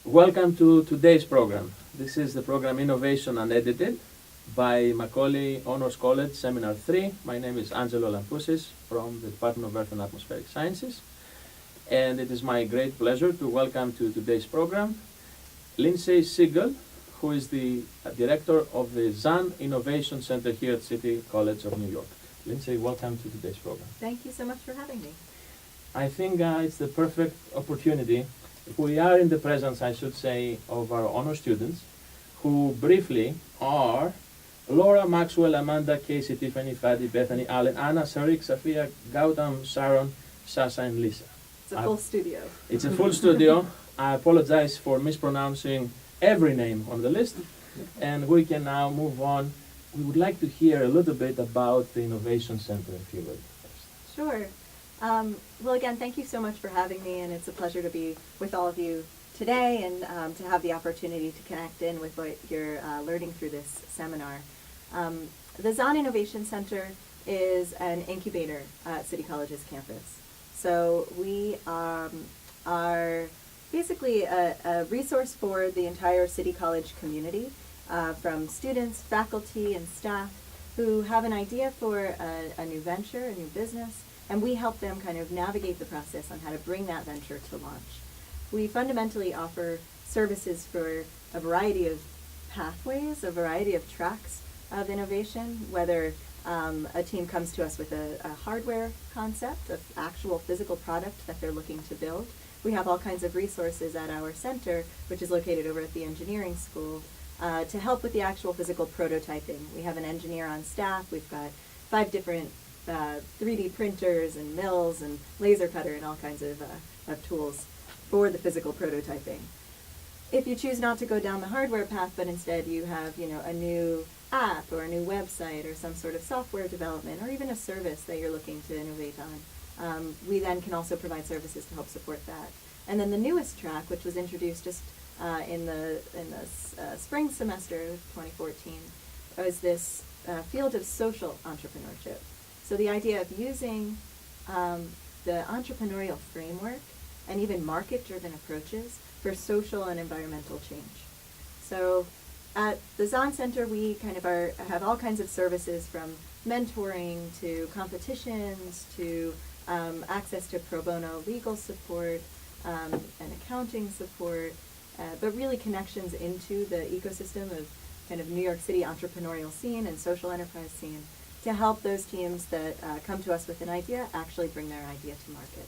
Welcome to today's program. This is the program Innovation Unedited by Macaulay Honors College, Seminar 3. My name is Angelo Lampousis from the Department of Earth and Atmospheric Sciences. And it is my great pleasure to welcome to today's program Lindsay Siegel, who is the director of the Zahn Innovation Center here at City College of New York. Lindsay, welcome to today's program. Thank you so much for having me. I think it's the perfect opportunity. We are in the presence, I should say, of our honor students, who briefly are Laura, Maxwell, Amanda, Casey, Tiffany, Fadi, Bethany, Allen, Anna, Sarik, Safia, Gautam, Sharon, Sasha, and Lisa. It's a full studio. It's a full studio. I apologize for mispronouncing every name on the list, and we can now move on. We would like to hear a little bit about the Innovation Center, if you would. Sure. Well, again, thank you so much for having me, and it's a pleasure to be with all of you today and to have the opportunity to connect in with what you're learning through this seminar. The Zahn Innovation Center is an incubator at City College's campus. So we are basically a resource for the entire City College community, from students, faculty, and staff who have an idea for a new venture, a new business, and we help them kind of navigate the process on how to bring that venture to launch. We fundamentally offer services for a variety of pathways, a variety of tracks of innovation, whether a team comes to us with a hardware concept, an actual physical product that they're looking to build. We have all kinds of resources at our center, which is located over at the engineering school, to help with the actual physical prototyping. We have an engineer on staff. We've got 5 different 3D printers and mills and laser cutter and all kinds of tools for the physical prototyping. If you choose not to go down the hardware path, but instead you have, a new app or a new website or some sort of software development or even a service that you're looking to innovate on, we then can also provide services to help support that. And then the newest track, which was introduced just in the spring semester of 2014, was this field of social entrepreneurship. So the idea of using the entrepreneurial framework and even market-driven approaches for social and environmental change. So at the Zahn Center, we kind of have all kinds of services, from mentoring to competitions to access to pro bono legal support and accounting support, but really connections into the ecosystem of kind of New York City entrepreneurial scene and social enterprise scene, to help those teams that come to us with an idea actually bring their idea to market.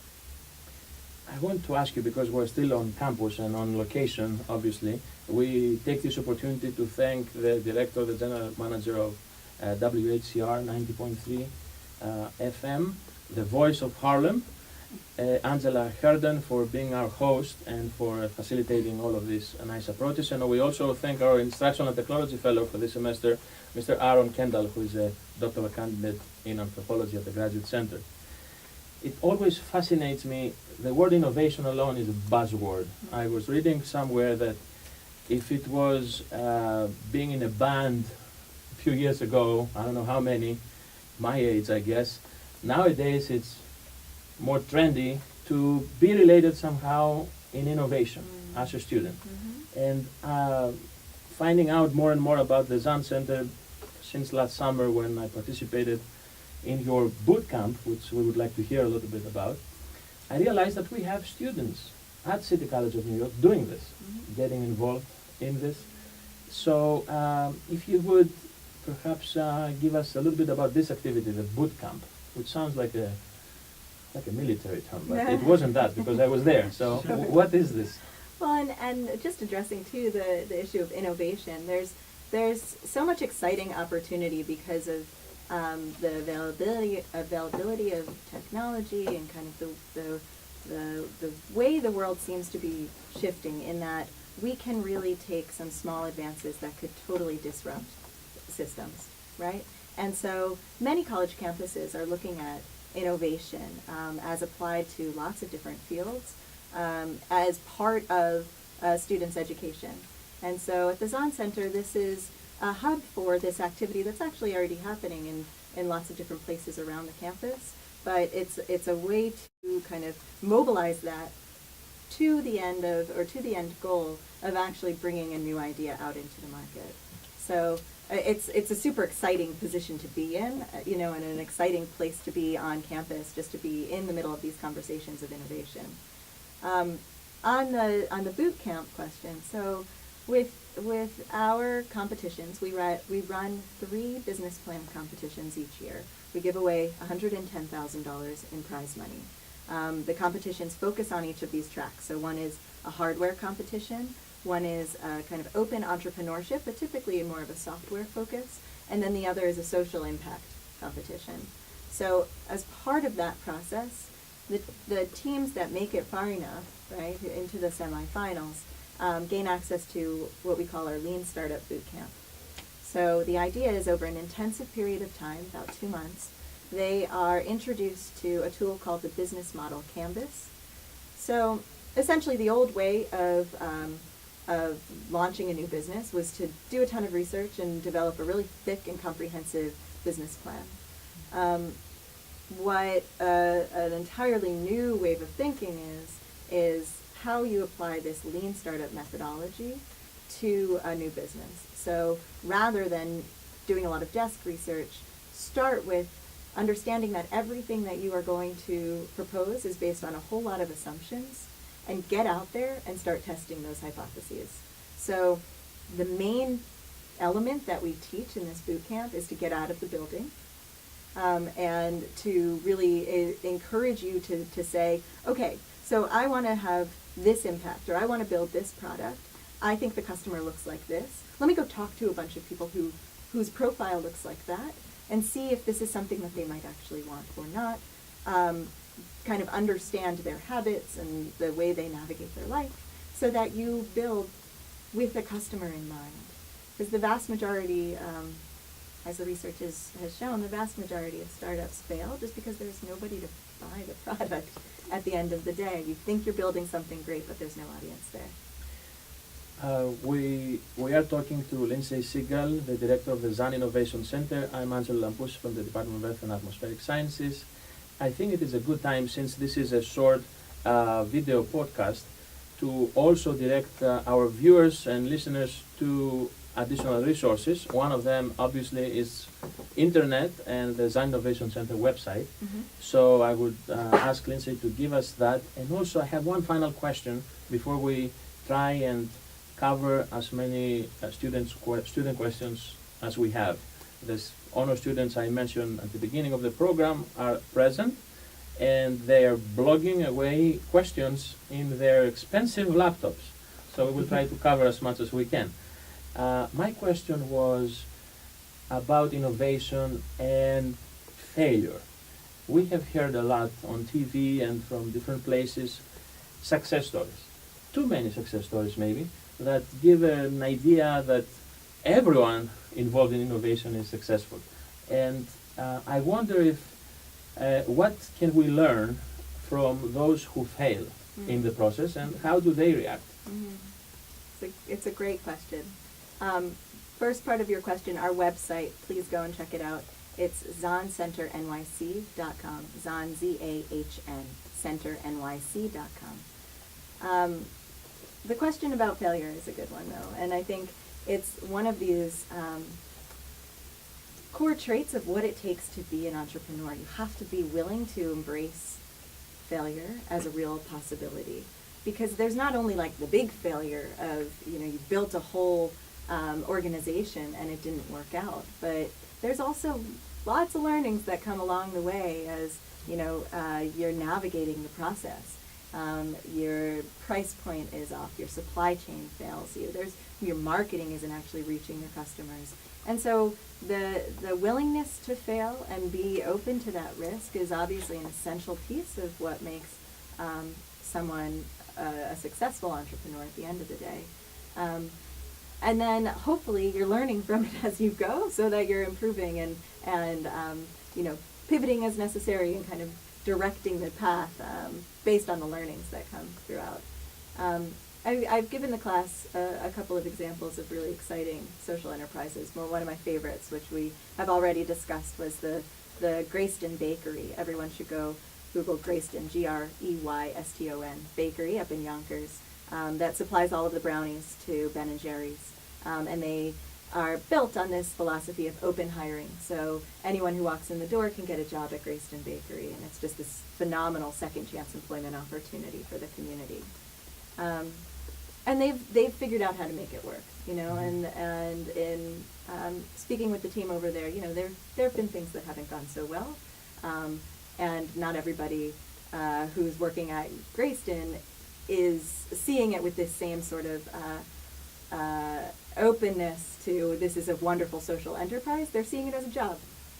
I want to ask you, because we're still on campus and on location, obviously, we take this opportunity to thank the director, the general manager of WHCR 90.3 FM, the voice of Harlem, Angela Herden, for being our host and for facilitating all of these nice approaches. And we also thank our instructional technology fellow for this semester, Mr. Aaron Kendall, who is a doctoral candidate in anthropology at the Graduate Center. It always fascinates me. The word innovation alone is a buzzword. I was reading somewhere that if it was being in a band a few years ago, I don't know how many, my age I guess, nowadays it's more trendy to be related somehow in innovation as a student. And finding out more and more about the Zahn Center since last summer, when I participated in your boot camp, which we would like to hear a little bit about, I realized that we have students at City College of New York doing this, getting involved in this. So if you would perhaps give us a little bit about this activity, the boot camp, which sounds like a military term, but it wasn't that, because I was there. So Sure. What is this? Well, and just addressing too the issue of innovation, there's so much exciting opportunity because of the availability of technology and kind of the way the world seems to be shifting, in that we can really take some small advances that could totally disrupt systems, right? And so many college campuses are looking at innovation as applied to lots of different fields as part of students' education. And so at the Zahn Center, this is a hub for this activity that's actually already happening in lots of different places around the campus. But it's a way to kind of mobilize that to the end of, or to the end goal of actually bringing a new idea out into the market. So it's a super exciting position to be in, and an exciting place to be on campus, just to be in the middle of these conversations of innovation. On the boot camp question, so with our competitions, we run 3 business plan competitions each year. We give away $110,000 in prize money. The competitions focus on each of these tracks. So one is a hardware competition, one is a kind of open entrepreneurship, but typically more of a software focus, and then the other is a social impact competition. So as part of that process, the teams that make it far enough, right, into the semifinals, gain access to what we call our Lean Startup Boot Camp. So the idea is over an intensive period of time, about 2 months, they are introduced to a tool called the Business Model Canvas. So essentially the old way of launching a new business was to do a ton of research and develop a really thick and comprehensive business plan. What an entirely new way of thinking is how you apply this lean startup methodology to a new business. So rather than doing a lot of desk research, start with understanding that everything that you are going to propose is based on a whole lot of assumptions, and get out there and start testing those hypotheses. So the main element that we teach in this boot camp is to get out of the building, and to really encourage you to say, okay, so I want to have this impact, or I want to build this product. I think the customer looks like this. Let me go talk to a bunch of people whose profile looks like that, and see if this is something that they might actually want or not. Kind of understand their habits and the way they navigate their life, so that you build with the customer in mind. Because the vast majority, as the research has shown, the vast majority of startups fail just because there's nobody to buy the product at the end of the day. You think you're building something great, but there's no audience there. We are talking to Lindsay Siegel, the director of the Zahn Innovation Center. I'm Angelo Lampush from the Department of Earth and Atmospheric Sciences. I think it is a good time, since this is a short video podcast, to also direct our viewers and listeners to additional resources. One of them, obviously, is internet and the Zahn Innovation Center website. Mm-hmm. So I would ask Lindsay to give us that. And also, I have one final question before we try and cover as many student questions as we have. This honor students I mentioned at the beginning of the program are present, and they are blogging away questions in their expensive laptops. So we will try to cover as much as we can. My question was about innovation and failure. We have heard a lot on TV and from different places success stories. Too many success stories maybe, that give an idea that everyone involved in innovation is successful. And I wonder if what can we learn from those who fail in the process, and how do they react? It's a great question. First part of your question, our website, please go and check it out. It's zahncenternyc.com, Zahn, Z-A-H-N, centernyc.com. The question about failure is a good one, though, and I think it's one of these core traits of what it takes to be an entrepreneur. You have to be willing to embrace failure as a real possibility, because there's not only like the big failure of, you built a whole organization and it didn't work out, but there's also lots of learnings that come along the way as, you're navigating the process. Your price point is off, your supply chain fails you, your marketing isn't actually reaching your customers. And so the willingness to fail and be open to that risk is obviously an essential piece of what makes someone a successful entrepreneur at the end of the day. And then hopefully you're learning from it as you go, so that you're improving and pivoting as necessary and kind of directing the path based on the learnings that come throughout. I've given the class a couple of examples of really exciting social enterprises. Well, one of my favorites, which we have already discussed, was the Grayston Bakery. Everyone should go Google Greyston, Greyston Bakery up in Yonkers, that supplies all of the brownies to Ben and Jerry's. And they are built on this philosophy of open hiring. So anyone who walks in the door can get a job at Greyston Bakery, and it's just this phenomenal second chance employment opportunity for the community. And they've figured out how to make it work, you know, and in speaking with the team over there, you know, there have been things that haven't gone so well, and not everybody who's working at Greyston is seeing it with this same sort of openness to this is a wonderful social enterprise. They're seeing it as a job,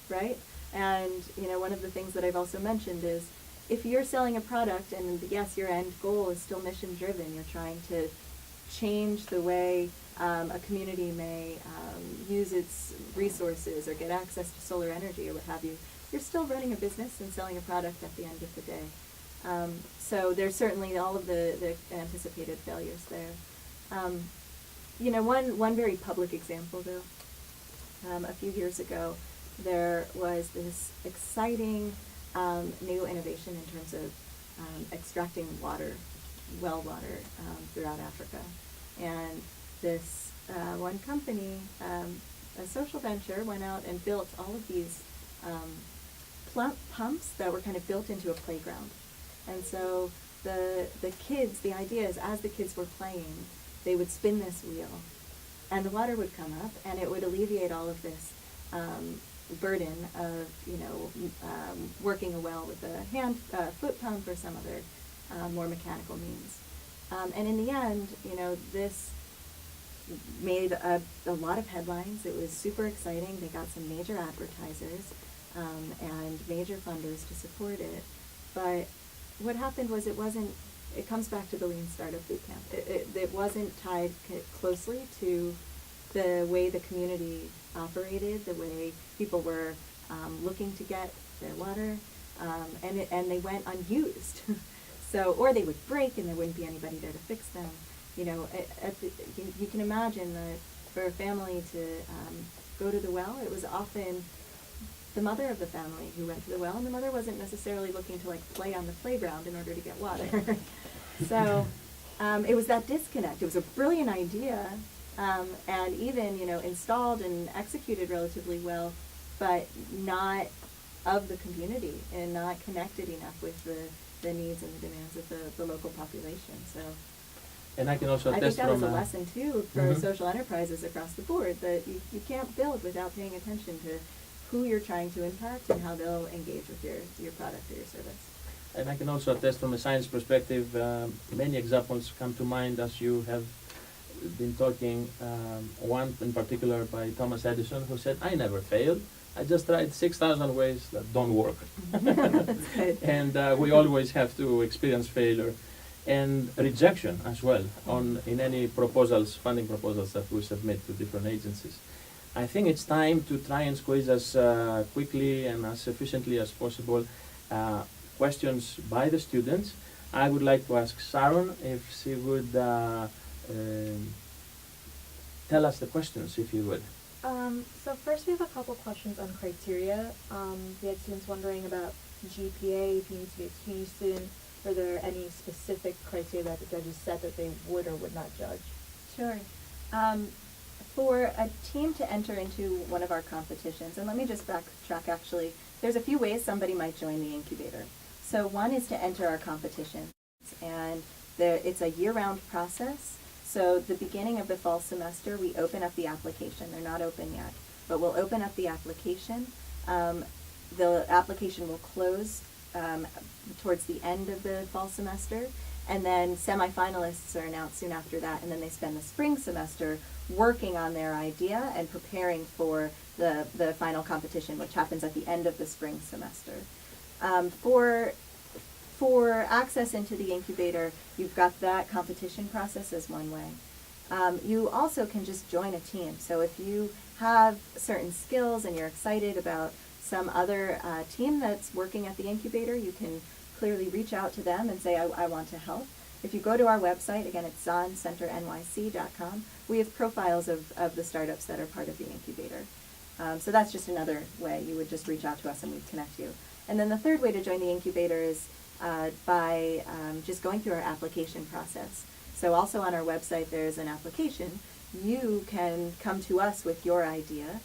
right? And, you know, one of the things that I've also mentioned is if you're selling a product and yes, your end goal is still mission driven, you're trying to change the way a community may use its resources or get access to solar energy or what have you, you're still running a business and selling a product at the end of the day. So there's certainly all of the anticipated failures there. You know, one very public example, though, a few years ago, there was this exciting new innovation in terms of extracting water, well water, throughout Africa. And this one company, a social venture, went out and built all of these pumps that were kind of built into a playground. And so the kids, the idea is as the kids were playing, they would spin this wheel, and the water would come up, and it would alleviate all of this burden of, you know, working a well with a foot pump or some other more mechanical means. And in the end, you know, this made a lot of headlines. It was super exciting. They got some major advertisers and major funders to support it. But what happened was it comes back to the Lean Startup Bootcamp. It wasn't tied closely to the way the community operated, the way people were looking to get their water, and they went unused. So, or they would break and there wouldn't be anybody there to fix them. You know, you can imagine that for a family to go to the well, it was often the mother of the family who went to the well, and the mother wasn't necessarily looking to like play on the playground in order to get water. So it was that disconnect. It was a brilliant idea, and even, you know, installed and executed relatively well, but not of the community and not connected enough with the needs and the demands of the local population. So And I can also I think attest that was from a lesson too for Mhm. social enterprises across the board, that you can't build without paying attention to who you're trying to impact and how they'll engage with your product or your service. And I can also attest from a science perspective, many examples come to mind as you have been talking. One in particular by Thomas Edison, who said, "I never failed. I just tried 6,000 ways that don't work." That's good. And we always have to experience failure and rejection as well in any proposals, funding proposals that we submit to different agencies. I think it's time to try and squeeze as quickly and as efficiently as possible questions by the students. I would like to ask Sharon if she would tell us the questions, if you would. So first we have a couple questions on criteria. We had students wondering about GPA, if you need to be a CUNY student. Are there any specific criteria that the judges set that they would or would not judge? Sure. For a team to enter into one of our competitions, and let me just backtrack actually, there's a few ways somebody might join the incubator. So one is to enter our competition, and it's a year-round process. So the beginning of the fall semester, we open up the application. They're not open yet, but we'll open up the application. The application will close towards the end of the fall semester, and then semifinalists are announced soon after that, and then they spend the spring semester working on their idea and preparing for the final competition, which happens at the end of the spring semester. For access into the incubator, you've got that competition process as one way. You also can just join a team. So if you have certain skills and you're excited about some other team that's working at the incubator, you can clearly reach out to them and say, I want to help. If you go to our website, again, it's zoncenternyc.com, we have profiles of the startups that are part of the incubator. So that's just another way. You would just reach out to us and we'd connect you. And then the third way to join the incubator is by just going through our application process. So also on our website there's an application. You can come to us with your idea.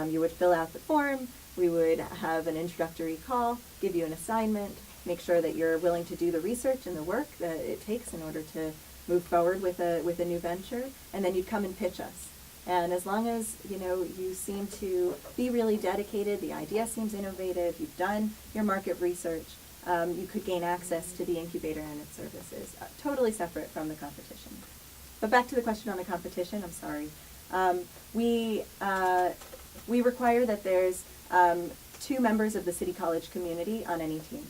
You would fill out the form, we would have an introductory call, give you an assignment, make sure that you're willing to do the research and the work that it takes in order to move forward with a new venture, and then you'd come and pitch us. And as long as you seem to be really dedicated, the idea seems innovative, you've done your market research, you could gain access to the incubator and its services, totally separate from the competition. But back to the question on the competition, I'm sorry. We require that there's 2 members of the City College community on any team.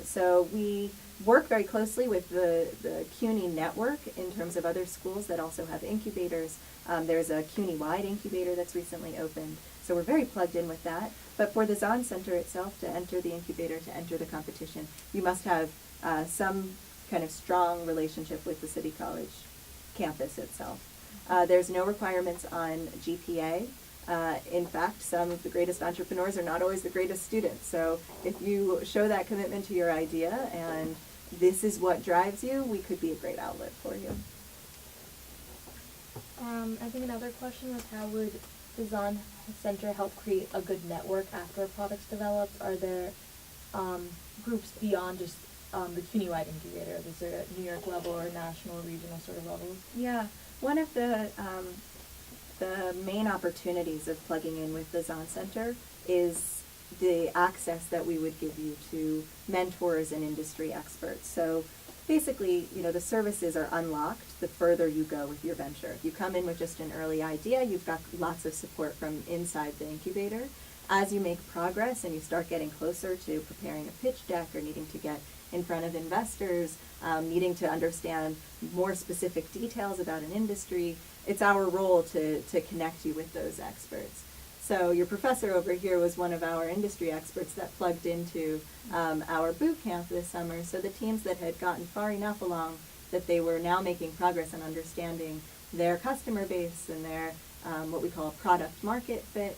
So we work very closely with the CUNY network in terms of other schools that also have incubators. There's a CUNY-wide incubator that's recently opened, so we're very plugged in with that. But for the Zahn Center itself, to enter the incubator, to enter the competition, you must have some kind of strong relationship with the City College campus itself. There's no requirements on GPA. In fact, some of the greatest entrepreneurs are not always the greatest students. So if you show that commitment to your idea and this is what drives you, we could be a great outlet for you. I think another question was, how would the Zahn Center help create a good network after a product's developed? Are there groups beyond just the CUNY-wide incubator? Is there a New York level or national or regional sort of levels? Yeah, one of the main opportunities of plugging in with the Zahn Center is the access that we would give you to mentors and industry experts. So basically, the services are unlocked the further you go with your venture. If you come in with just an early idea, you've got lots of support from inside the incubator. As you make progress and you start getting closer to preparing a pitch deck or needing to get in front of investors, needing to understand more specific details about an industry, it's our role to connect you with those experts. So your professor over here was one of our industry experts that plugged into our boot camp this summer. So the teams that had gotten far enough along that they were now making progress on understanding their customer base and their what we call product market fit,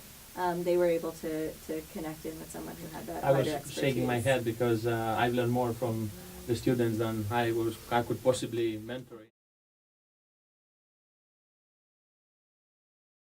they were able to connect in with someone who had that I was wider expertise. shaking my head because I've learned more from the students than I could possibly mentor.